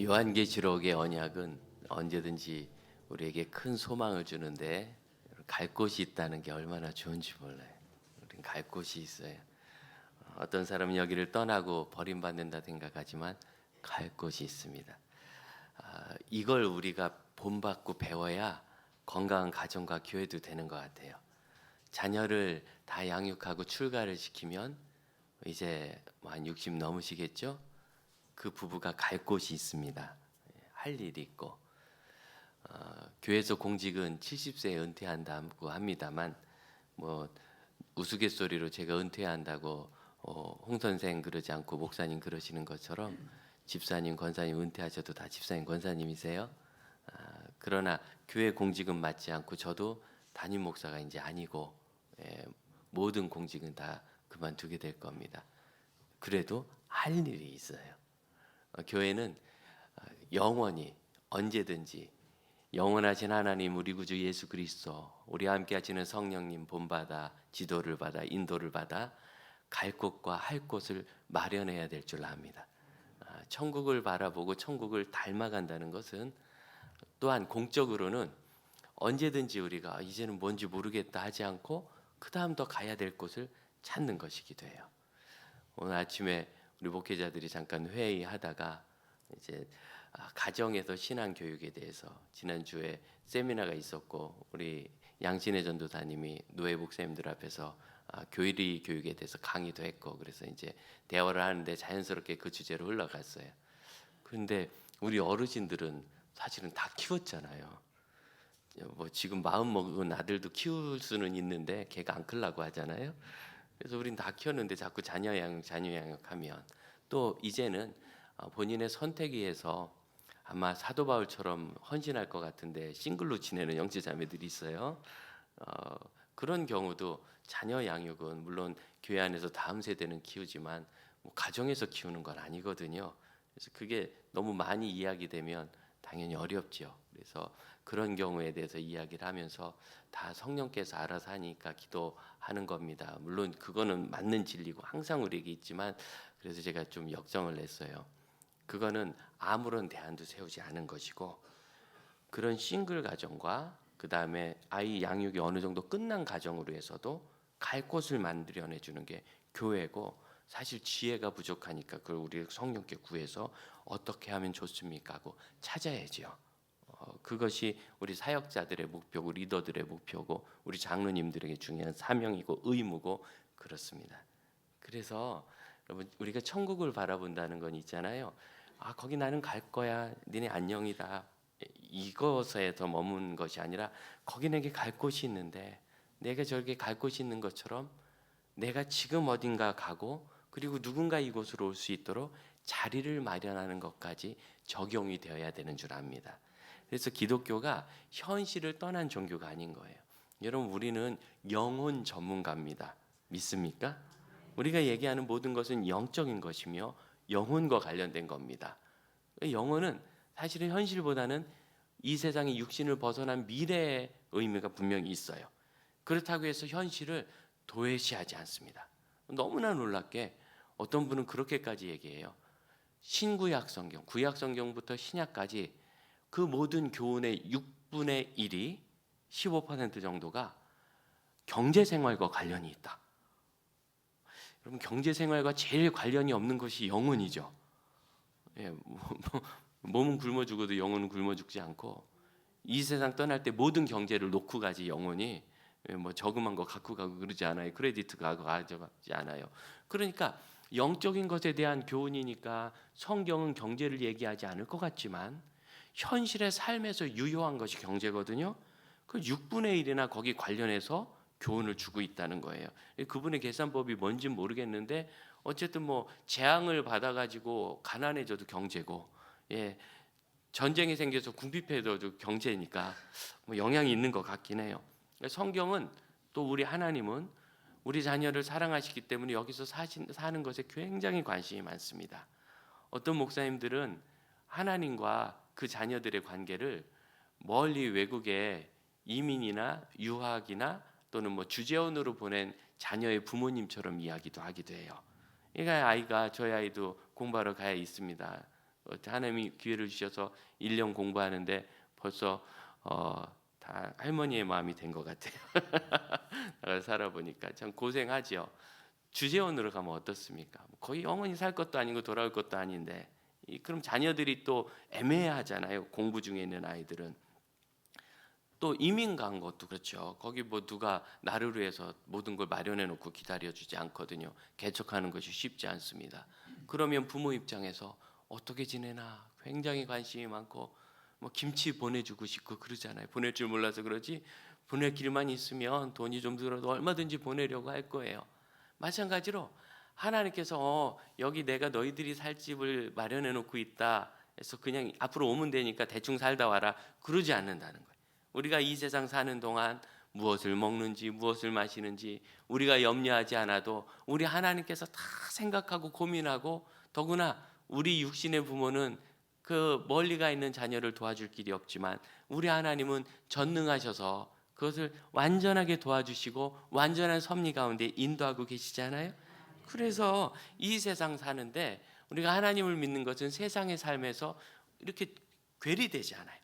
요한계시록의 언약은 언제든지 우리에게 큰 소망을 주는데 갈 곳이 있다는 게 얼마나 좋은지 몰라요. 우린 갈 곳이 있어요. 어떤 사람은 여기를 떠나고 버림받는다 생각하지만 갈 곳이 있습니다. 이걸 우리가 본받고 배워야 건강한 가정과 교회도 되는 것 같아요. 자녀를 다 양육하고 출가를 시키면 이제 한 60 넘으시겠죠? 그 부부가 갈 곳이 있습니다. 할 일이 있고 교회에서 공직은 70세에 은퇴한다고 합니다만 뭐 우스갯소리로 제가 은퇴한다고 홍 선생 그러지 않고 목사님 그러시는 것처럼 집사님, 권사님 은퇴하셔도 다 집사님, 권사님이세요. 그러나 교회 공직은 맞지 않고 저도 담임 목사가 이제 아니고 모든 공직은 다 그만두게 될 겁니다. 그래도 할 일이 있어요. 교회는 영원히 언제든지 영원하신 하나님 우리 구주 예수 그리스도 우리와 함께 하시는 성령님 본받아 지도를 받아 인도를 받아 갈 곳과 할 곳을 마련해야 될 줄 압니다. 천국을 바라보고 천국을 닮아간다는 것은 또한 공적으로는 언제든지 우리가 이제는 뭔지 모르겠다 하지 않고 그 다음 더 가야 될 곳을 찾는 것이기도 해요. 오늘 아침에 우리 목회자들이 잠깐 회의하다가 이제 가정에서 신앙 교육에 대해서 지난주에 세미나가 있었고 우리 양신의 전도사님이 노예 목사님들 앞에서 교리 교육에 대해서 강의도 했고 그래서 이제 대화를 하는데 자연스럽게 그 주제로 흘러갔어요. 그런데 우리 어르신들은 사실은 다 키웠잖아요. 뭐 지금 마음 먹은 아들도 키울 수는 있는데 걔가 안 크려고 하잖아요. 그래서 우린 다 키웠는데 자꾸 자녀 양육하면 또 이제는 본인의 선택에 의해서 아마 사도 바울처럼 헌신할 것 같은데 싱글로 지내는 형제 자매들이 있어요. 그런 경우도 자녀 양육은 물론 교회 안에서 다음 세대는 키우지만 뭐 가정에서 키우는 건 아니거든요. 그래서 그게 너무 많이 이야기되면 당연히 어렵죠. 그래서 그런 경우에 대해서 이야기를 하면서 다 성령께서 알아서 하니까 기도하는 겁니다. 물론 그거는 맞는 진리고 항상 우리에게 있지만 그래서 제가 좀 역정을 냈어요. 그거는 아무런 대안도 세우지 않은 것이고 그런 싱글 가정과 그 다음에 아이 양육이 어느 정도 끝난 가정으로 해서도 갈 곳을 만들어내 주는 게 교회고 사실 지혜가 부족하니까 그걸 우리 성령께 구해서 어떻게 하면 좋습니까 하고 찾아야죠. 그것이 우리 사역자들의 목표고 리더들의 목표고 우리 장로님들에게 중요한 사명이고 의무고 그렇습니다. 그래서 여러분 우리가 천국을 바라본다는 건 있잖아요. 거기 나는 갈 거야. 니네 안녕이다. 이것에 더 머문 것이 아니라 거기 내게 갈 곳이 있는데 내가 저렇게 갈 곳이 있는 것처럼 내가 지금 어딘가 가고 그리고 누군가 이곳으로 올 수 있도록 자리를 마련하는 것까지 적용이 되어야 되는 줄 압니다. 그래서 기독교가 현실을 떠난 종교가 아닌 거예요. 여러분 우리는 영혼 전문가입니다. 믿습니까? 우리가 얘기하는 모든 것은 영적인 것이며 영혼과 관련된 겁니다. 영혼은 사실은 현실보다는 이 세상의 육신을 벗어난 미래의 의미가 분명히 있어요. 그렇다고 해서 현실을 도외시하지 않습니다. 너무나 놀랍게 어떤 분은 그렇게까지 얘기해요. 신구약 성경, 구약 성경부터 신약까지 그 모든 교훈의 6분의 1이 15% 정도가 경제생활과 관련이 있다. 여러분 경제생활과 제일 관련이 없는 것이 영혼이죠. 몸은 굶어 죽어도 영혼은 굶어 죽지 않고 이 세상 떠날 때 모든 경제를 놓고 가지 영혼이 뭐 저금한 거 갖고 가고 그러지 않아요. 크레디트 가져가지 않아요. 그러니까 영적인 것에 대한 교훈이니까 성경은 경제를 얘기하지 않을 것 같지만 현실의 삶에서 유효한 것이 경제거든요. 그 6분의 1이나 거기 관련해서 교훈을 주고 있다는 거예요. 그분의 계산법이 뭔지 모르겠는데 어쨌든 뭐 재앙을 받아가지고 가난해져도 경제고, 전쟁이 생겨서 궁핍해져도 경제니까 뭐 영향이 있는 것 같긴 해요. 성경은 또 우리 하나님은 우리 자녀를 사랑하시기 때문에 여기서 사는 것에 굉장히 관심이 많습니다. 어떤 목사님들은 하나님과 그 자녀들의 관계를 멀리 외국에 이민이나 유학이나 또는 뭐 주재원으로 보낸 자녀의 부모님처럼 이야기도 하기도 해요. 그러니까 저희 아이도 공부하러 가야 있습니다. 하나님이 기회를 주셔서 1년 공부하는데 벌써 다 할머니의 마음이 된 것 같아요. 살아보니까 참 고생하죠. 주재원으로 가면 어떻습니까? 거의 영원히 살 것도 아니고 돌아올 것도 아닌데 그럼 자녀들이 또 애매하잖아요. 공부 중에 있는 아이들은. 또 이민 간 것도 그렇죠. 거기 뭐 누가 나를 위해서 모든 걸 마련해 놓고 기다려주지 않거든요. 개척하는 것이 쉽지 않습니다. 그러면 부모 입장에서 어떻게 지내나 굉장히 관심이 많고 뭐 김치 보내주고 싶고 그러잖아요. 보낼 줄 몰라서 그러지 보낼 길만 있으면 돈이 좀 들어도 얼마든지 보내려고 할 거예요. 마찬가지로 하나님께서 여기 내가 너희들이 살 집을 마련해 놓고 있다 해서 그냥 앞으로 오면 되니까 대충 살다 와라 그러지 않는다는 거예요. 우리가 이 세상 사는 동안 무엇을 먹는지 무엇을 마시는지 우리가 염려하지 않아도 우리 하나님께서 다 생각하고 고민하고 더구나 우리 육신의 부모는 그 멀리 가 있는 자녀를 도와줄 길이 없지만 우리 하나님은 전능하셔서 그것을 완전하게 도와주시고 완전한 섭리 가운데 인도하고 계시잖아요. 그래서 이 세상 사는데 우리가 하나님을 믿는 것은 세상의 삶에서 이렇게 괴리되지 않아요.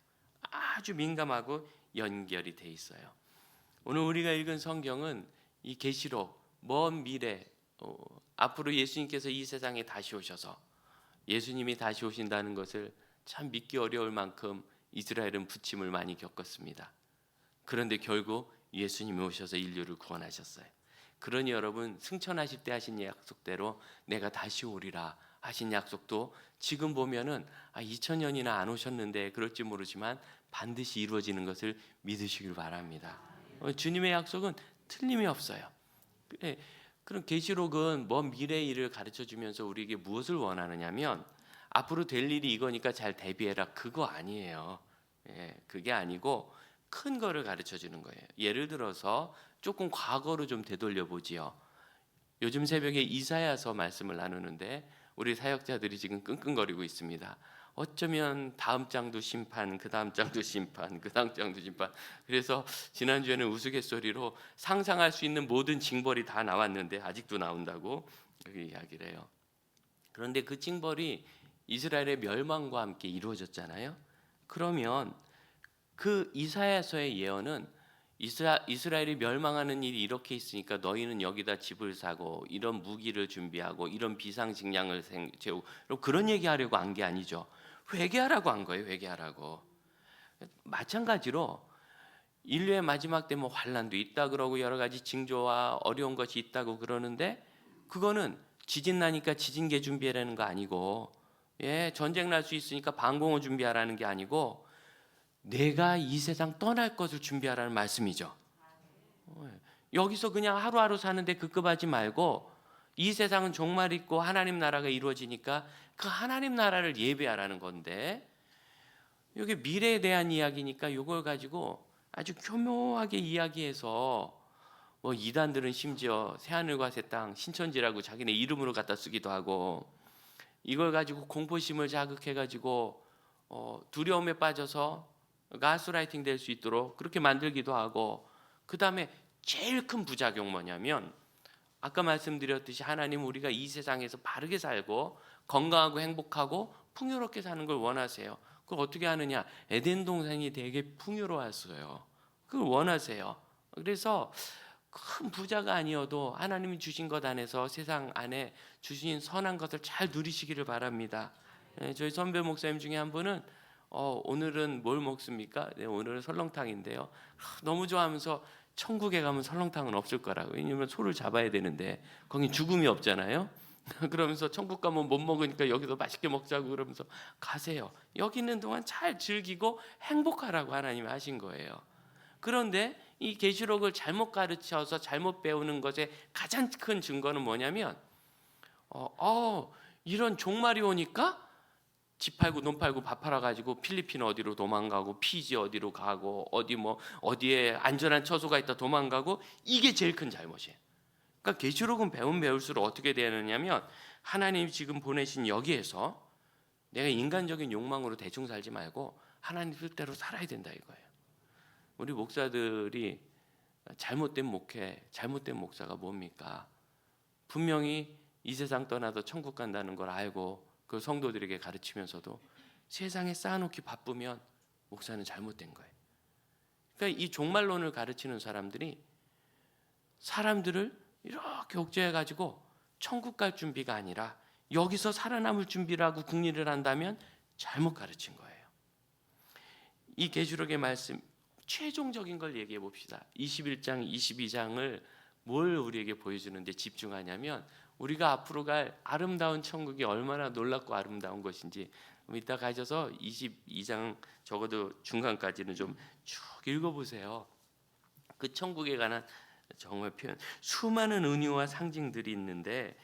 아주 민감하고 연결이 돼 있어요. 오늘 우리가 읽은 성경은 이 계시록 먼 미래 앞으로 예수님께서 이 세상에 다시 오셔서 예수님이 다시 오신다는 것을 참 믿기 어려울 만큼 이스라엘은 부침을 많이 겪었습니다. 그런데 결국 예수님이 오셔서 인류를 구원하셨어요. 그러니 여러분 승천하실 때 하신 약속대로 내가 다시 오리라 하신 약속도 지금 보면은 2000년이나 안 오셨는데 그럴지 모르지만 반드시 이루어지는 것을 믿으시길 바랍니다. 주님의 약속은 틀림이 없어요. 그럼 계시록은 먼 미래의 일을 가르쳐 주면서 우리에게 무엇을 원하느냐면 앞으로 될 일이 이거니까 잘 대비해라 그거 아니에요. 그게 아니고 큰 거를 가르쳐 주는 거예요. 예를 들어서 조금 과거로 좀 되돌려 보지요. 요즘 새벽에 이사야서 말씀을 나누는데 우리 사역자들이 지금 끙끙거리고 있습니다. 어쩌면 다음 장도 심판, 그 다음 장도 심판, 그 다음 장도 심판. 그래서 지난주에는 우스갯소리로 상상할 수 있는 모든 징벌이 다 나왔는데 아직도 나온다고 이야기를 해요. 그런데 그 징벌이 이스라엘의 멸망과 함께 이루어졌잖아요. 그러면 그 이사야서의 예언은 이스라엘이 멸망하는 일이 이렇게 있으니까 너희는 여기다 집을 사고 이런 무기를 준비하고 이런 비상식량을 채우고 그런 얘기하려고 한 게 아니죠. 회개하라고 한 거예요. 회개하라고. 마찬가지로 인류의 마지막 때 뭐 환란도 있다 그러고 여러 가지 징조와 어려운 것이 있다고 그러는데 그거는 지진 나니까 지진계 준비하라는 거 아니고 전쟁 날 수 있으니까 방공호 준비하라는 게 아니고 내가 이 세상 떠날 것을 준비하라는 말씀이죠. 여기서 그냥 하루하루 사는데 급급하지 말고 이 세상은 종말 있고 하나님 나라가 이루어지니까 그 하나님 나라를 예배하라는 건데 여기 미래에 대한 이야기니까 이걸 가지고 아주 교묘하게 이야기해서 뭐 이단들은 심지어 새하늘과 새 땅 신천지라고 자기네 이름으로 갖다 쓰기도 하고 이걸 가지고 공포심을 자극해가지고 두려움에 빠져서 가스라이팅 될 수 있도록 그렇게 만들기도 하고 그 다음에 제일 큰 부작용 뭐냐면 아까 말씀드렸듯이 하나님 우리가 이 세상에서 바르게 살고 건강하고 행복하고 풍요롭게 사는 걸 원하세요. 그걸 어떻게 하느냐? 에덴 동산이 되게 풍요로웠어요. 그걸 원하세요. 그래서 큰 부자가 아니어도 하나님이 주신 것 안에서 세상 안에 주신 선한 것을 잘 누리시기를 바랍니다. 저희 선배 목사님 중에 한 분은 오늘은 뭘 먹습니까? 네, 오늘은 설렁탕인데요. 너무 좋아하면서 천국에 가면 설렁탕은 없을 거라고. 왜냐면 소를 잡아야 되는데 거긴 죽음이 없잖아요. 그러면서 천국 가면 못 먹으니까 여기서 맛있게 먹자고 그러면서 가세요. 여기 있는 동안 잘 즐기고 행복하라고 하나님이 하신 거예요. 그런데 이 계시록을 잘못 가르쳐서 잘못 배우는 것의 가장 큰 증거는 뭐냐면 이런 종말이 오니까 집 팔고 논 팔고 밥 팔아 가지고 필리핀 어디로 도망가고 피지 어디로 가고 어디에 안전한 처소가 있다 도망가고 이게 제일 큰 잘못이에요. 그러니까 계시록은 배울수록 어떻게 되느냐면 하나님이 지금 보내신 여기에서 내가 인간적인 욕망으로 대충 살지 말고 하나님 뜻대로 살아야 된다 이거예요. 우리 목사들이 잘못된 목회, 잘못된 목사가 뭡니까? 분명히 이 세상 떠나도 천국 간다는 걸 알고 그 성도들에게 가르치면서도 세상에 쌓아놓기 바쁘면 목사는 잘못된 거예요. 그러니까 이 종말론을 가르치는 사람들이 사람들을 이렇게 옥죄해가지고 천국 갈 준비가 아니라 여기서 살아남을 준비를 하고 국리를 한다면 잘못 가르친 거예요. 이 계시록의 말씀 최종적인 걸 얘기해 봅시다. 21장, 22장을 뭘 우리에게 보여주는데 집중하냐면 우리가 앞으로 갈 아름다운 천국이 얼마나 놀랍고 아름다운 것인지 이따 가셔서 22장 적어도 중간까지는 좀 쭉 읽어보세요. 그 천국에 관한 정말 표현 수많은 은유와 상징들이 있는데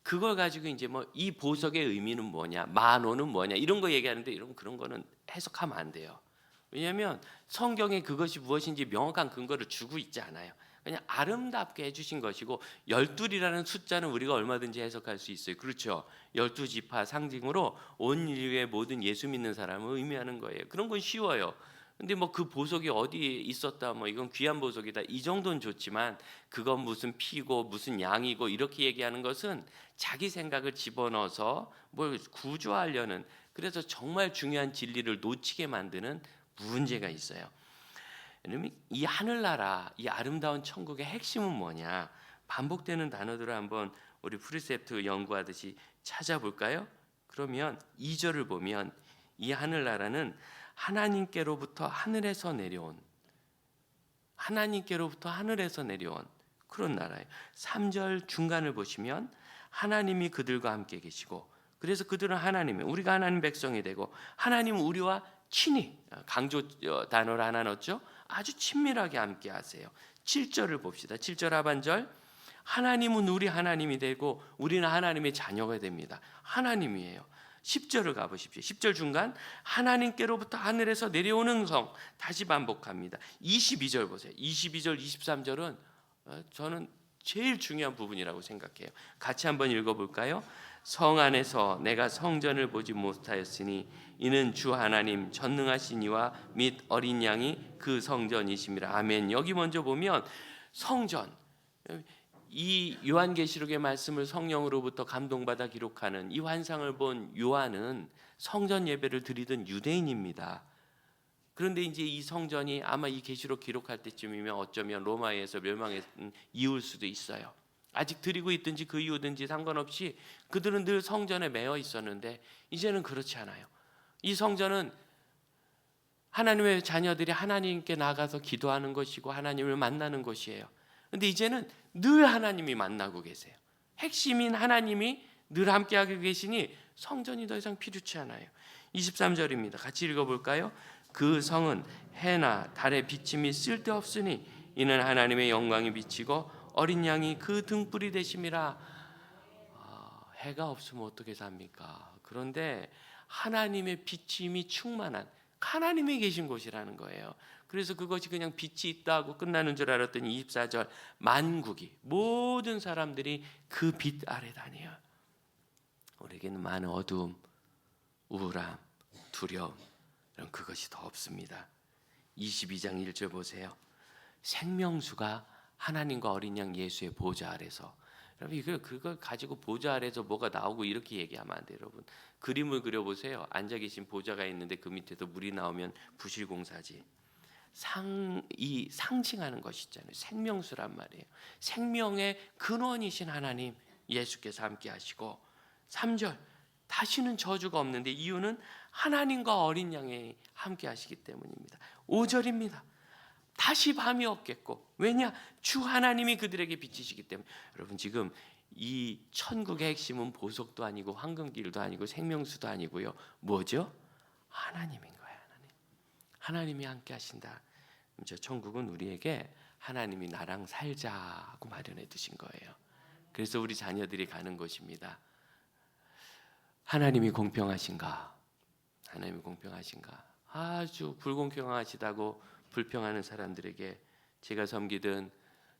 그걸 가지고 이제 뭐 이 보석의 의미는 뭐냐, 만호는 뭐냐 이런 거 얘기하는데 이런 그런 거는 해석하면 안 돼요. 왜냐하면 성경에 그것이 무엇인지 명확한 근거를 주고 있지 않아요. 그냥 아름답게 해주신 것이고 12이라는 숫자는 우리가 얼마든지 해석할 수 있어요. 그렇죠? 12지파 상징으로 온 인류의 모든 예수 믿는 사람을 의미하는 거예요. 그런 건 쉬워요. 근데 뭐 그 보석이 어디에 있었다 뭐 이건 귀한 보석이다 이 정도는 좋지만 그건 무슨 피고 무슨 양이고 이렇게 얘기하는 것은 자기 생각을 집어넣어서 뭘 구조하려는 그래서 정말 중요한 진리를 놓치게 만드는 문제가 있어요. 여러분 이 하늘나라 이 아름다운 천국의 핵심은 뭐냐 반복되는 단어들을 한번 우리 프리셉트 연구하듯이 찾아볼까요? 그러면 2절을 보면 이 하늘나라는 하나님께로부터 하늘에서 내려온 그런 나라예요. 3절 중간을 보시면 하나님이 그들과 함께 계시고 그래서 그들은 하나님이 우리가 하나님 백성이 되고 하나님은 우리와 친히 강조 단어를 하나 넣었죠. 아주 친밀하게 함께 하세요. 7절을 봅시다. 7절 하반절 하나님은 우리 하나님이 되고 우리는 하나님의 자녀가 됩니다. 하나님이에요. 10절을 가보십시오. 10절 중간 하나님께로부터 하늘에서 내려오는 성 다시 반복합니다. 22절 보세요. 22절 23절은 저는 제일 중요한 부분이라고 생각해요. 같이 한번 읽어볼까요? 성 안에서 내가 성전을 보지 못하였으니 이는 주 하나님 전능하신 이와 및 어린 양이 그 성전이심이라. 아멘. 여기 먼저 보면 성전 이 요한계시록의 말씀을 성령으로부터 감동받아 기록하는 이 환상을 본 요한은 성전 예배를 드리던 유대인입니다. 그런데 이제 이 성전이 아마 이 계시록 기록할 때쯤이면 어쩌면 로마에서 멸망한 이후일 수도 있어요. 아직 드리고 있든지 그 이후든지 상관없이 그들은 늘 성전에 매여 있었는데 이제는 그렇지 않아요. 이 성전은 하나님의 자녀들이 하나님께 나가서 기도하는 것이고 하나님을 만나는 것이에요. 근데 이제는 늘 하나님이 만나고 계세요. 핵심인 하나님이 늘 함께하고 계시니 성전이 더 이상 필요치 않아요. 23절입니다. 같이 읽어볼까요? 그 성은 해나 달의 비침이 쓸데없으니 이는 하나님의 영광이 비치고 어린 양이 그 등불이 되심이라. 해가 없으면 어떻게 삽니까? 그런데 하나님의 비침이 충만한 하나님이 계신 곳이라는 거예요. 그래서 그것이 그냥 빛이 있다고 끝나는 줄 알았더니 24절 만국이 모든 사람들이 그 빛 아래 다녀요. 우리에게는 많은 어두움, 우울함, 두려움 이런 그것이 더 없습니다. 22장 1절 보세요. 생명수가 하나님과 어린 양 예수의 보좌 아래서 여러분 그걸 가지고 보좌 아래서 뭐가 나오고 이렇게 얘기하면 안 돼요. 여러분 그림을 그려보세요. 앉아 계신 보좌가 있는데 그 밑에서 물이 나오면 부실공사지. 이 상징하는 것이 있잖아요. 생명수란 말이에요. 생명의 근원이신 하나님 예수께서 함께 하시고 3절 다시는 저주가 없는데 이유는 하나님과 어린 양이 함께 하시기 때문입니다. 5절입니다. 다시 밤이 없겠고 왜냐? 주 하나님이 그들에게 비치시기 때문에. 여러분 지금 이 천국의 핵심은 보석도 아니고 황금길도 아니고 생명수도 아니고요. 뭐죠? 하나님인 거예요. 하나님이 함께 하신다. 저 천국은 우리에게 하나님이 나랑 살자고 마련해 두신 거예요. 그래서 우리 자녀들이 가는 곳입니다. 하나님이 공평하신가? 하나님이 공평하신가? 아주 불공평하시다고 불평하는 사람들에게 제가 섬기던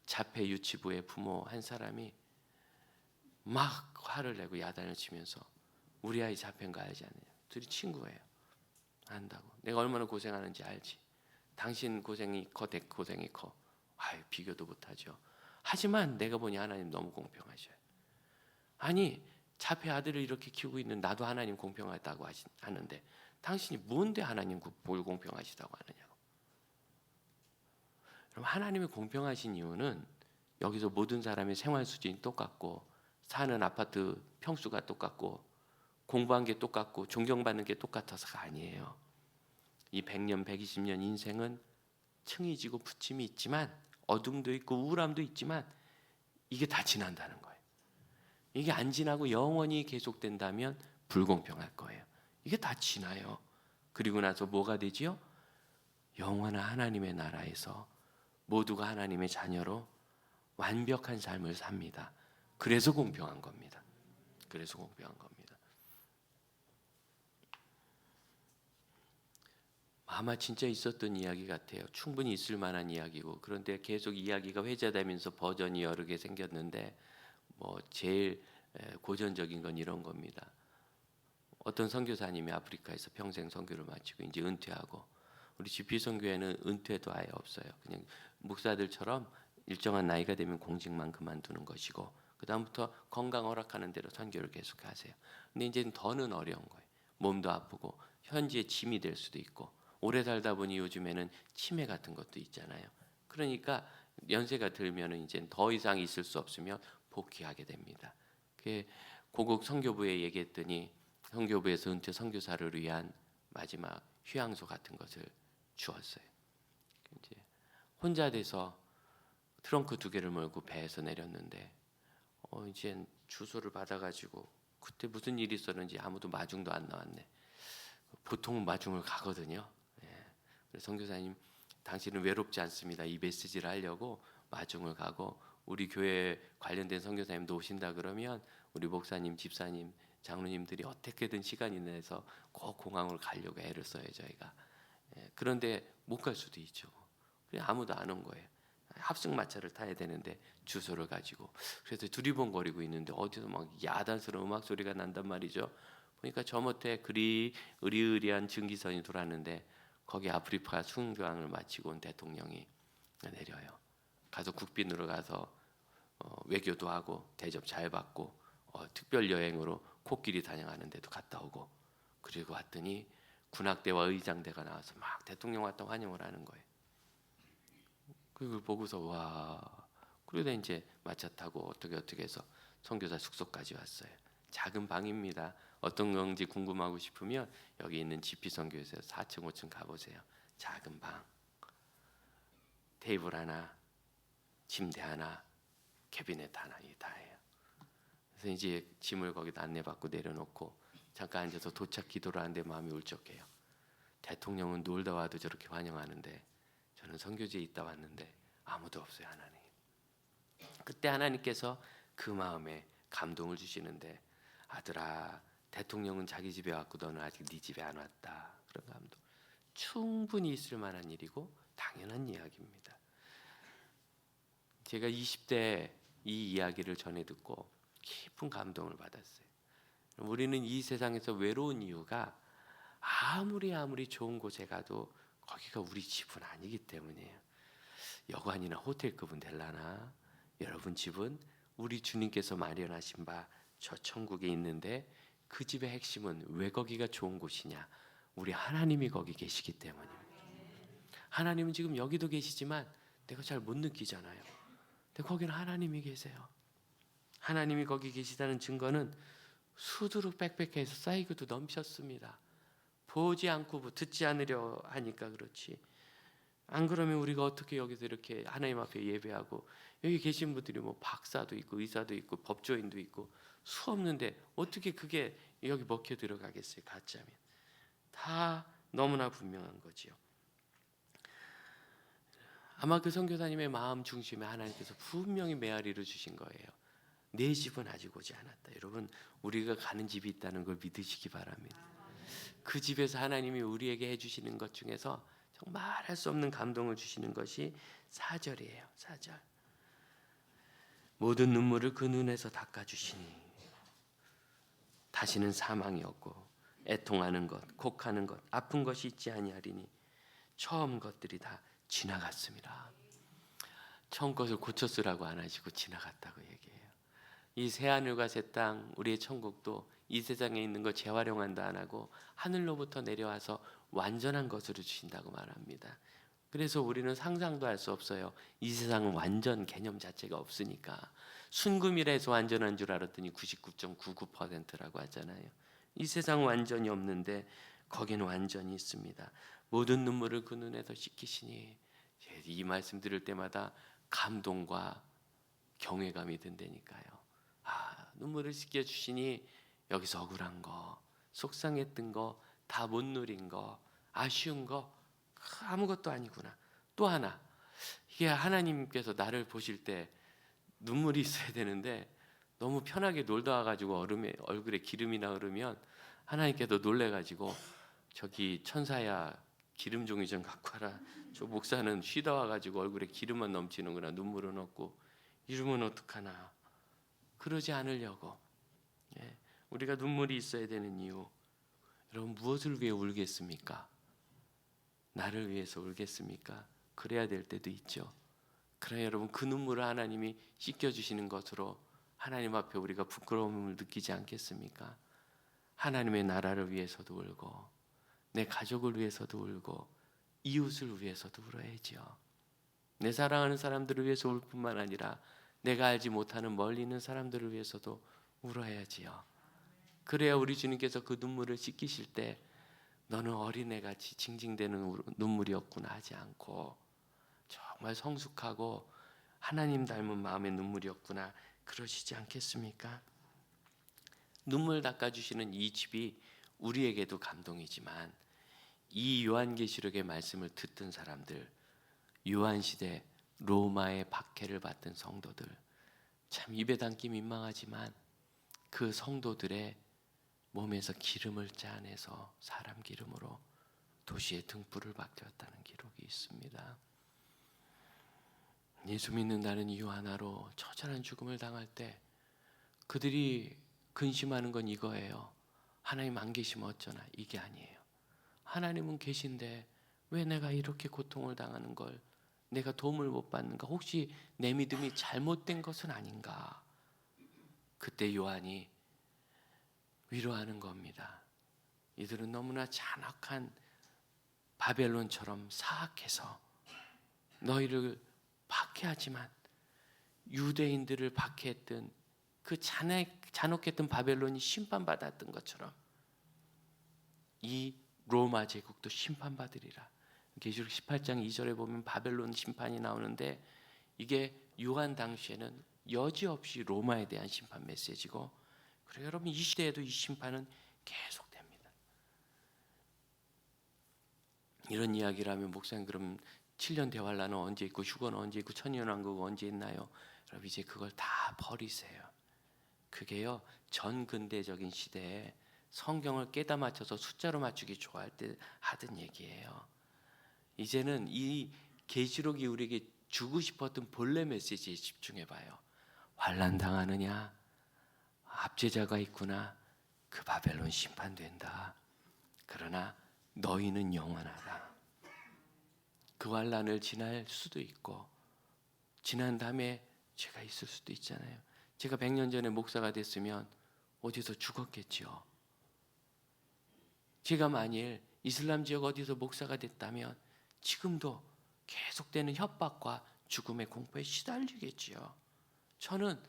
자폐 유치부의 부모 한 사람이 막 화를 내고 야단을 치면서 우리 아이 자폐인가 알지 않느냐. 둘이 친구예요. 안다고. 내가 얼마나 고생하는지 알지. 당신 고생이 커, 내 고생이 커. 아유, 비교도 못하죠. 하지만 내가 보니 하나님 너무 공평하셔요. 아니 자폐 아들을 이렇게 키우고 있는 나도 하나님 공평하다고 하는데 당신이 뭔데 하나님 불공평하시다고 하느냐고. 그럼 하나님이 공평하신 이유는 여기서 모든 사람의 생활 수준이 똑같고 사는 아파트 평수가 똑같고 공부한 게 똑같고 존경받는 게 똑같아서가 아니에요. 이 100년, 120년 인생은 층이 지고 부침이 있지만 어둠도 있고 우울함도 있지만 이게 다 지난다는 거예요. 이게 안 지나고 영원히 계속된다면 불공평할 거예요. 이게 다 지나요. 그리고 나서 뭐가 되지요? 영원한 하나님의 나라에서 모두가 하나님의 자녀로 완벽한 삶을 삽니다. 그래서 공평한 겁니다. 그래서 공평한 겁니다. 아마 진짜 있었던 이야기 같아요. 충분히 있을 만한 이야기고 그런데 계속 이야기가 회자되면서 버전이 여러 개 생겼는데 제일 고전적인 건 이런 겁니다. 어떤 선교사님이 아프리카에서 평생 선교를 마치고 이제 은퇴하고 우리 GP 선교회는 은퇴도 아예 없어요. 그냥 목사들처럼 일정한 나이가 되면 공직만 그만두는 것이고 그 다음부터 건강 허락하는 대로 선교를 계속하세요. 근데 이제는 더는 어려운 거예요. 몸도 아프고 현지에 짐이 될 수도 있고 오래 살다 보니 요즘에는 치매 같은 것도 있잖아요. 그러니까 연세가 들면은 이제 더 이상 있을 수 없으면 복귀하게 됩니다. 그 고국 선교부에 얘기했더니 선교부에서 은퇴 선교사를 위한 마지막 휴양소 같은 것을 주었어요. 이제 혼자 돼서 트렁크 2개를 몰고 배에서 내렸는데 이제 주소를 받아가지고 그때 무슨 일이 있었는지 아무도 마중도 안 나왔네. 보통은 마중을 가거든요. 그래서 선교사님 당신은 외롭지 않습니다. 이 메시지를 하려고 마중을 가고 우리 교회 관련된 선교사님도 오신다 그러면 우리 목사님, 집사님, 장로님들이 어떻게든 시간이 내서 꼭 공항을 가려고 애를 써요 저희가. 그런데 못 갈 수도 있죠. 그냥 아무도 안 온 거예요. 합승마차를 타야 되는데 주소를 가지고 그래서 두리번거리고 있는데 어디서 막 야단스러운 음악 소리가 난단 말이죠. 보니까 저 못해 그리 으리으리한 증기선이 돌았는데 거기 아프리카 순교항을 마치고 온 대통령이 내려요. 가서 국빈으로 가서 외교도 하고 대접 잘 받고 특별 여행으로 코끼리 사냥하는 데도 갔다 오고 그리고 왔더니 군악대와 의장대가 나와서 막 대통령 왔다고 환영을 하는 거예요. 그걸 보고서 와 그러다 이제 마차 타고 어떻게 해서 선교사 숙소까지 왔어요. 작은 방입니다. 어떤 건지 궁금하고 싶으면 여기 있는 GP 선교에서 4층 5층 가보세요. 작은 방 테이블 하나 침대 하나 캐비넷 하나 이 다예요. 그래서 이제 짐을 거기다 안내받고 내려놓고 잠깐 앉아서 도착 기도를 하는데 마음이 울적해요. 대통령은 놀다 와도 저렇게 환영하는데 저는 선교지에 있다 왔는데 아무도 없어요. 하나님. 그때 하나님께서 그 마음에 감동을 주시는데 아들아 대통령은 자기 집에 왔고 너는 아직 네 집에 안 왔다. 그런 감동. 충분히 있을 만한 일이고 당연한 이야기입니다. 제가 20대 이 이야기를 전해 듣고 깊은 감동을 받았어요. 우리는 이 세상에서 외로운 이유가 아무리 좋은 곳에 가도 거기가 우리 집은 아니기 때문이에요. 여관이나 호텔급은 될라나 여러분 집은 우리 주님께서 마련하신 바 저 천국에 있는데 그 집의 핵심은 왜 거기가 좋은 곳이냐? 우리 하나님이 거기 계시기 때문입니다. 하나님은 지금 여기도 계시지만 내가 잘 못 느끼잖아요. 근데 거기는 하나님이 계세요. 하나님이 거기 계시다는 증거는 수두룩 빽빽해서 쌓이고도 넘쳤습니다. 보지 않고 듣지 않으려 하니까 그렇지. 안 그러면 우리가 어떻게 여기서 이렇게 하나님 앞에 예배하고 여기 계신 분들이 뭐 박사도 있고 의사도 있고 법조인도 있고 수 없는데 어떻게 그게 여기 먹혀 들어가겠어요? 가짜면 다 너무나 분명한 거지요. 아마 그 선교사님의 마음 중심에 하나님께서 분명히 메아리를 주신 거예요. 내 집은 아직 오지 않았다. 여러분 우리가 가는 집이 있다는 걸 믿으시기 바랍니다. 그 집에서 하나님이 우리에게 해주시는 것 중에서 정말 할 수 없는 감동을 주시는 것이 4절이에요. 4절. 모든 눈물을 그 눈에서 닦아주시니 다시는 사망이 없고 애통하는 것, 곡하는 것, 아픈 것이 있지 아니하리니 처음 것들이 다 지나갔습니다. 처음 것을 고쳐 쓰라고 안 하시고 지나갔다고 얘기해요. 이 새하늘과 새 땅, 우리의 천국도 이 세상에 있는 거 재활용한다 안 하고 하늘로부터 내려와서 완전한 것으로 주신다고 말합니다. 그래서 우리는 상상도 할 수 없어요. 이 세상은 완전 개념 자체가 없으니까. 순금이라 해서 완전한 줄 알았더니 99.99%라고 하잖아요. 이 세상 완전히 없는데 거기는 완전히 있습니다. 모든 눈물을 그 눈에서 씻기시니, 이 말씀 들을 때마다 감동과 경외감이 든다니까요. 눈물을 씻겨 주시니 여기서 억울한 거, 속상했던 거, 다 못 누린 거, 아쉬운 거 아무것도 아니구나. 또 하나, 이게 하나님께서 나를 보실 때 눈물이 있어야 되는데 너무 편하게 놀다 와가지고 얼굴에 기름이나 흐르면 하나님께서 놀래가지고 저기 천사야 기름 종이 좀 갖고 와라. 저 목사는 쉬다 와가지고 얼굴에 기름만 넘치는구나. 눈물은 없고. 이러면 어떡하나. 그러지 않으려고. 우리가 눈물이 있어야 되는 이유, 여러분 무엇을 위해 울겠습니까? 나를 위해서 울겠습니까? 그래야 될 때도 있죠. 그러나 여러분 그 눈물을 하나님이 씻겨주시는 것으로 하나님 앞에 우리가 부끄러움을 느끼지 않겠습니까? 하나님의 나라를 위해서도 울고 내 가족을 위해서도 울고 이웃을 위해서도 울어야지요. 내 사랑하는 사람들을 위해서 울 뿐만 아니라 내가 알지 못하는 멀리 있는 사람들을 위해서도 울어야지요. 그래야 우리 주님께서 그 눈물을 씻기실 때 너는 어린애같이 징징대는 눈물이었구나 하지 않고 정말 성숙하고 하나님 닮은 마음의 눈물이었구나 그러시지 않겠습니까? 눈물 닦아주시는 이 집이 우리에게도 감동이지만 이 요한계시록의 말씀을 듣던 사람들, 요한시대 로마의 박해를 받던 성도들, 참 입에 담기 민망하지만 그 성도들의 몸에서 기름을 짜내서 사람 기름으로 도시의 등불을 밝혔다는 기록이 있습니다. 예수 믿는다는 이유 하나로 처절한 죽음을 당할 때 그들이 근심하는 건 이거예요. 하나님 안 계시면 어쩌나. 이게 아니에요. 하나님은 계신데 왜 내가 이렇게 고통을 당하는 걸, 내가 도움을 못 받는가? 혹시 내 믿음이 잘못된 것은 아닌가? 그때 요한이 위로하는 겁니다. 이들은 너무나 잔악한 바벨론처럼 사악해서 너희를 박해하지만 유대인들을 박해했던 그 잔혹했던 바벨론이 심판받았던 것처럼 이 로마 제국도 심판받으리라. 계시록 18장 2절에 보면 바벨론 심판이 나오는데 이게 요한 당시에는 여지없이 로마에 대한 심판 메시지고, 그리고 여러분 이 시대에도 이 심판은 계속됩니다. 이런 이야기를 하면 목사님 그럼 7년 대환란은 언제 있고 휴거는 언제 있고 천년왕국은 언제 있나요? 여러분 이제 그걸 다 버리세요. 그게요 전근대적인 시대에 성경을 깨다 맞춰서 숫자로 맞추기 좋아할 때 하던 얘기예요. 이제는 이 계시록이 우리에게 주고 싶었던 본래 메시지에 집중해봐요. 환난 당하느냐? 압제자가 있구나. 그 바벨론 심판된다. 그러나 너희는 영원하다. 그 환난을 지날 수도 있고 지난 다음에 제가 있을 수도 있잖아요. 제가 100년 전에 목사가 됐으면 어디서 죽었겠죠. 제가 만일 이슬람 지역 어디서 목사가 됐다면 지금도 계속되는 협박과 죽음의 공포에 시달리겠지요. 저는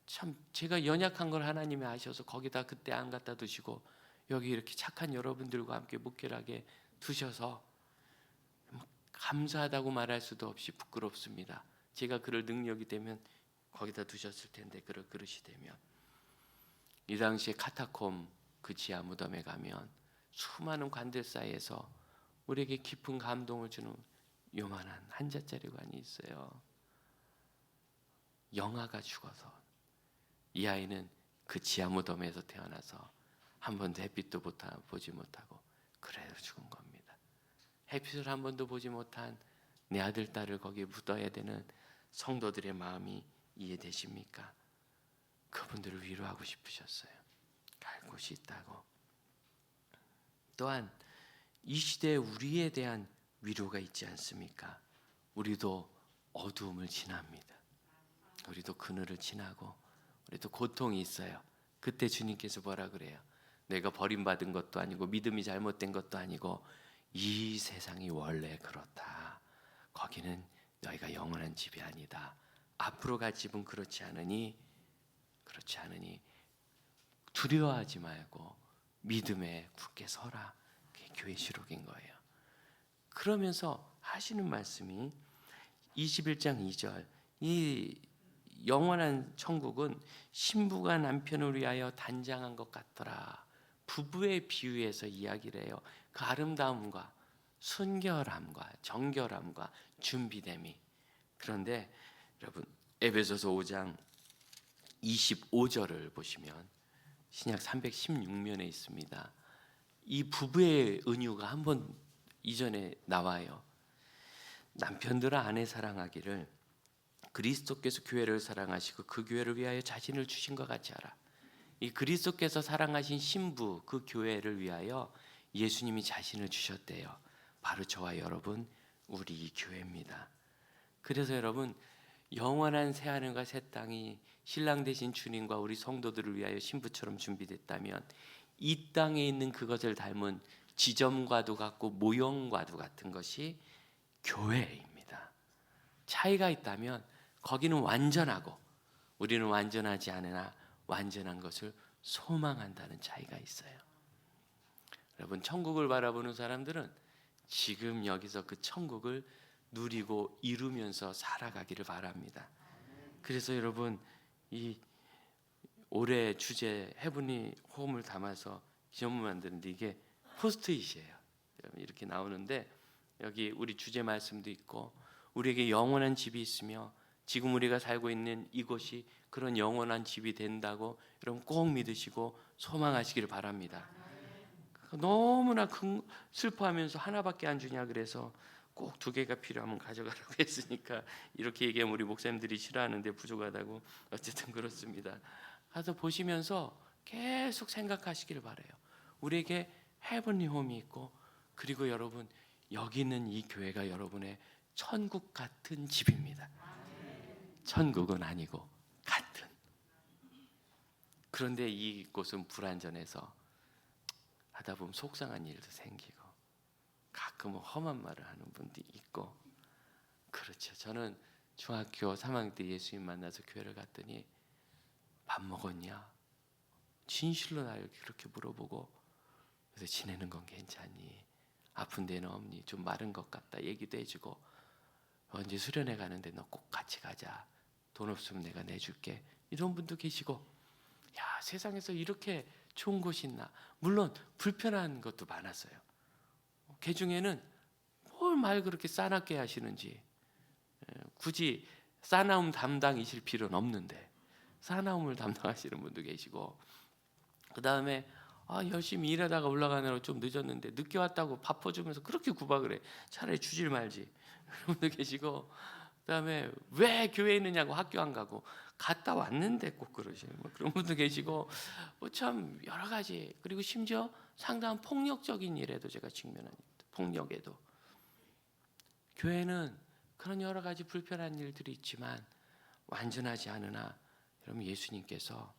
참 제가 연약한 걸 하나님이 아셔서 거기다 그때 안 갖다 두시고 여기 이렇게 착한 여러분들과 함께 묵결하게 두셔서 감사하다고 말할 수도 없이 부끄럽습니다. 제가 그럴 능력이 되면 거기다 두셨을 텐데 그럴 그릇이 되면. 이 당시에 카타콤 그 지하 무덤에 가면 수많은 관들 사이에서 우리에게 깊은 감동을 주는 요만한 한 자짜리 관이 있어요. 영아가 죽어서 이 아이는 그 지하 무덤에서 태어나서 한 번도 햇빛도 보지 못하고 그래도 죽은 겁니다. 햇빛을 한 번도 보지 못한 내 아들 딸을 거기에 묻어야 되는 성도들의 마음이 이해되십니까? 그분들을 위로하고 싶으셨어요. 갈 곳이 있다고. 또한 이 시대에 우리에 대한 위로가 있지 않습니까? 우리도 어두움을 지납니다. 우리도 그늘을 지나고 우리도 고통이 있어요. 그때 주님께서 뭐라 그래요? 내가 버림받은 것도 아니고 믿음이 잘못된 것도 아니고 이 세상이 원래 그렇다. 거기는 너희가 영원한 집이 아니다. 앞으로 갈 집은 그렇지 않으니 두려워하지 말고 믿음에 굳게 서라. 그게 교회 시록인 거예요. 그러면서 하시는 말씀이 21장 2절, 이 영원한 천국은 신부가 남편을 위하여 단장한 것 같더라. 부부의 비유에서 이야기를 해요. 그 아름다움과 순결함과 정결함과 준비됨이. 그런데 여러분 에베소서 5장 25절을 보시면 신약 316면에 있습니다. 이 부부의 은유가 한번 이전에 나와요. 남편들아 아내 사랑하기를 그리스도께서 교회를 사랑하시고 그 교회를 위하여 자신을 주신 것 같이 하라. 이 그리스도께서 사랑하신 신부 그 교회를 위하여 예수님이 자신을 주셨대요. 바로 저와 여러분 우리 이 교회입니다. 그래서 여러분 영원한 새하늘과 새 땅이 신랑 되신 주님과 우리 성도들을 위하여 신부처럼 준비됐다면 이 땅에 있는 그것을 닮은 지점과도 같고 모형과도 같은 것이 교회입니다. 차이가 있다면 거기는 완전하고 우리는 완전하지 않으나 완전한 것을 소망한다는 차이가 있어요. 여러분 천국을 바라보는 사람들은 지금 여기서 그 천국을 누리고 이루면서 살아가기를 바랍니다. 그래서 여러분 이 올해 주제 헤븐리 홈을 담아서 기념품 만드는데 이게 포스트잇이에요. 이렇게 나오는데 여기 우리 주제 말씀도 있고 우리에게 영원한 집이 있으며 지금 우리가 살고 있는 이곳이 그런 영원한 집이 된다고 여러분 꼭 믿으시고 소망하시기를 바랍니다. 너무나 슬퍼하면서 하나밖에 안 주냐 그래서 꼭 2개가 필요하면 가져가라고 했으니까 이렇게 얘기하면 우리 목사님들이 싫어하는데 부족하다고 어쨌든 그렇습니다. 가서 보시면서 계속 생각하시기를 바라요. 우리에게 헤븐리 홈이 있고 그리고 여러분 여기 있는 이 교회가 여러분의 천국 같은 집입니다. 천국은 아니고 같은. 그런데 이곳은 불완전해서 하다 보면 속상한 일도 생기고 가끔은 험한 말을 하는 분도 있고 그렇죠. 저는 중학교 3학년 때 예수님 만나서 교회를 갔더니 밥 먹었냐? 진실로 나를 그렇게 물어보고 그래서 지내는 건 괜찮니? 아픈 데는 없니? 좀 마른 것 같다 얘기도 해주고 언제 수련회 가는데 너 꼭 같이 가자. 돈 없으면 내가 내줄게. 이런 분도 계시고 야 세상에서 이렇게 좋은 곳이 있나? 물론 불편한 것도 많았어요. 그 중에는 뭘 말 그렇게 싸납게 하시는지 굳이 싸나움 담당이실 필요는 없는데 싸나움을 담당하시는 분도 계시고 그 다음에 열심히 일하다가 올라가느라고 좀 늦었는데 늦게 왔다고 밥 퍼주면서 그렇게 구박을 해. 차라리 주질 말지. 그런 분도 계시고 그 다음에 왜 교회에 있느냐고 학교 안 가고 갔다 왔는데 꼭 그러시는 그런 분도 계시고 참 여러 가지. 그리고 심지어 상당한 폭력적인 일에도 제가 직면합니다. 폭력에도 교회는 그런 여러 가지 불편한 일들이 있지만 완전하지 않으나 여러분 예수님께서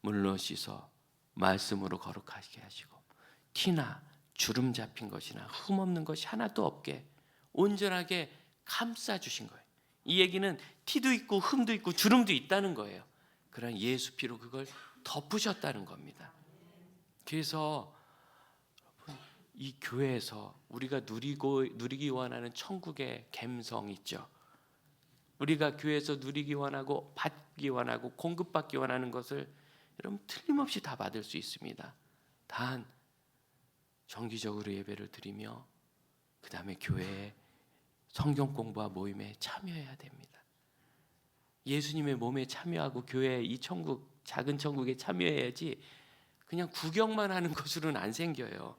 물로 씻어 말씀으로 거룩하게 하시고 티나 주름 잡힌 것이나 흠 없는 것이 하나도 없게 온전하게 감싸 주신 거예요. 이 얘기는 티도 있고 흠도 있고 주름도 있다는 거예요. 그런 예수 피로 그걸 덮으셨다는 겁니다. 그래서 이 교회에서 우리가 누리기 원하는 천국의 감성 있죠. 우리가 교회에서 누리기 원하고 받기 원하고 공급받기 원하는 것을 여러분 틀림없이 다 받을 수 있습니다. 단 정기적으로 예배를 드리며 그 다음에 교회에 성경 공부와 모임에 참여해야 됩니다. 예수님의 몸에 참여하고 교회의 이 천국 작은 천국에 참여해야지 그냥 구경만 하는 것으로는 안 생겨요.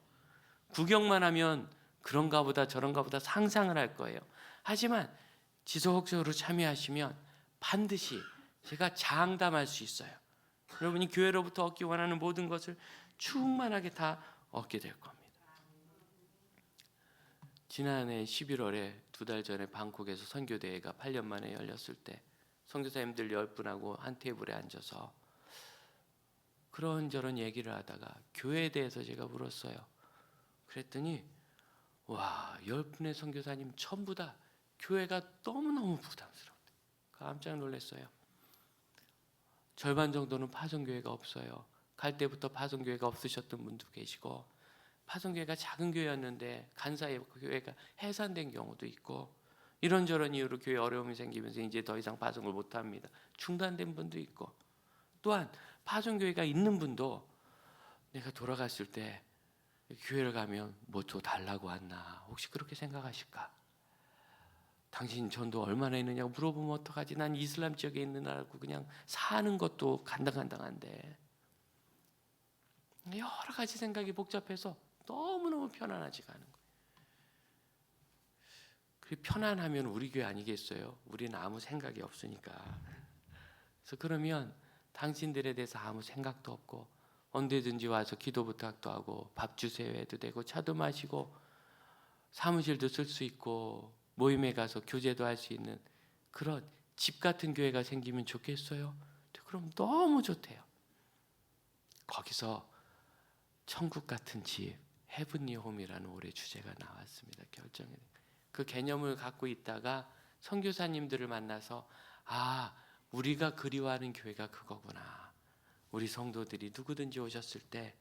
구경만 하면 그런가 보다 저런가 보다 상상을 할 거예요. 하지만 지속적으로 참여하시면 반드시 제가 장담할 수 있어요. 여러분이 교회로부터 얻기 원하는 모든 것을 충만하게 다 얻게 될 겁니다. 지난해 11월에 2달 전에 방콕에서 선교대회가 8년 만에 열렸을 때 선교사님들 10분하고 한 테이블에 앉아서 그런저런 얘기를 하다가 교회에 대해서 제가 물었어요. 그랬더니 와, 10분의 선교사님 전부 다 교회가 너무너무 부담스러워. 깜짝 놀랐어요. 절반 정도는 파송교회가 없어요. 갈 때부터 파송교회가 없으셨던 분도 계시고, 파송교회가 작은 교회였는데 간사의 교회가 해산된 경우도 있고, 이런저런 이유로 교회 어려움이 생기면서 이제 더 이상 파송을 못합니다. 중단된 분도 있고, 또한 파송교회가 있는 분도 내가 돌아갔을 때 교회를 가면 뭐 또 달라고 왔나 혹시 그렇게 생각하실까? 당신 전도 얼마나 했느냐고 물어보면 어떡하지? 난 이슬람 지역에 있는 나라고 그냥 사는 것도 간당간당한데, 여러 가지 생각이 복잡해서 너무너무 편안하지가 않은 거예요. 그 편안하면 우리 교회 아니겠어요? 우리는 아무 생각이 없으니까. 그래서 그러면 당신들에 대해서 아무 생각도 없고 언제든지 와서 기도 부탁도 하고 밥 주세요 해도 되고 차도 마시고 사무실도 쓸 수 있고 모임에 가서 교제도 할 수 있는 그런 집 같은 교회가 생기면 좋겠어요? 그럼 너무 좋대요. 거기서 천국 같은 집, 헤븐리 홈이라는 올해 주제가 나왔습니다. 결정에 그 개념을 갖고 있다가 선교사님들을 만나서 우리가 그리워하는 교회가 그거구나. 우리 성도들이 누구든지 오셨을 때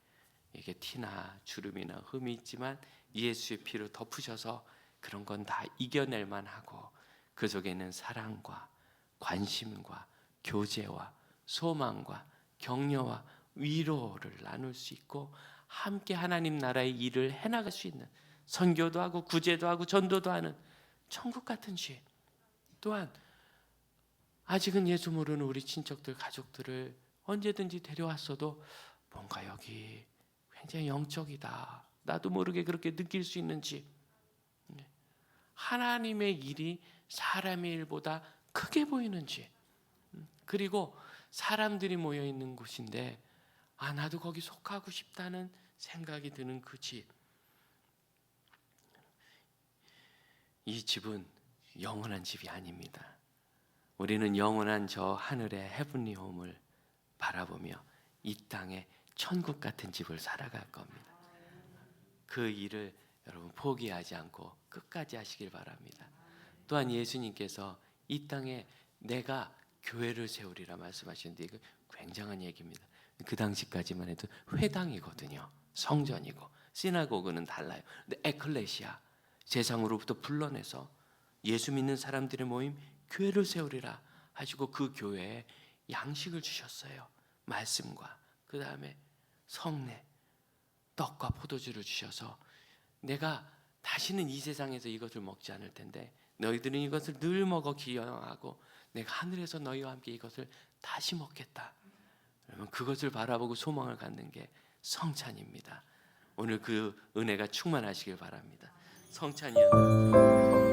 이게 티나 주름이나 흠이 있지만 예수의 피로 덮으셔서 그런 건 다 이겨낼 만하고 그 속에는 사랑과 관심과 교제와 소망과 격려와 위로를 나눌 수 있고 함께 하나님 나라의 일을 해나갈 수 있는, 선교도 하고 구제도 하고 전도도 하는 천국 같은 집. 또한 아직은 예수 모르는 우리 친척들 가족들을 언제든지 데려왔어도 뭔가 여기 굉장히 영적이다, 나도 모르게 그렇게 느낄 수 있는지, 하나님의 일이 사람의 일보다 크게 보이는지, 그리고 사람들이 모여 있는 곳인데 나도 거기 속하고 싶다는 생각이 드는 그 집. 이 집은 영원한 집이 아닙니다. 우리는 영원한 저 하늘의 헤븐리 홈을 바라보며 이 땅에 천국 같은 집을 살아갈 겁니다. 그 일을 여러분 포기하지 않고 끝까지 하시길 바랍니다. 또한 예수님께서 이 땅에 내가 교회를 세우리라 말씀하시는데 이거 굉장한 얘기입니다. 그 당시까지만 해도 회당이거든요. 성전이고 시나고그는 달라요. 근데 에클레시아, 세상으로부터 불러내서 예수 믿는 사람들의 모임 교회를 세우리라 하시고 그 교회에 양식을 주셨어요. 말씀과 그 다음에 성례, 떡과 포도주를 주셔서 내가 다시는 이 세상에서 이것을 먹지 않을 텐데 너희들은 이것을 늘 먹어 기영하고 내가 하늘에서 너희와 함께 이것을 다시 먹겠다. 그러면 그것을 바라보고 소망을 갖는 게 성찬입니다. 오늘 그 은혜가 충만하시길 바랍니다. 성찬이었나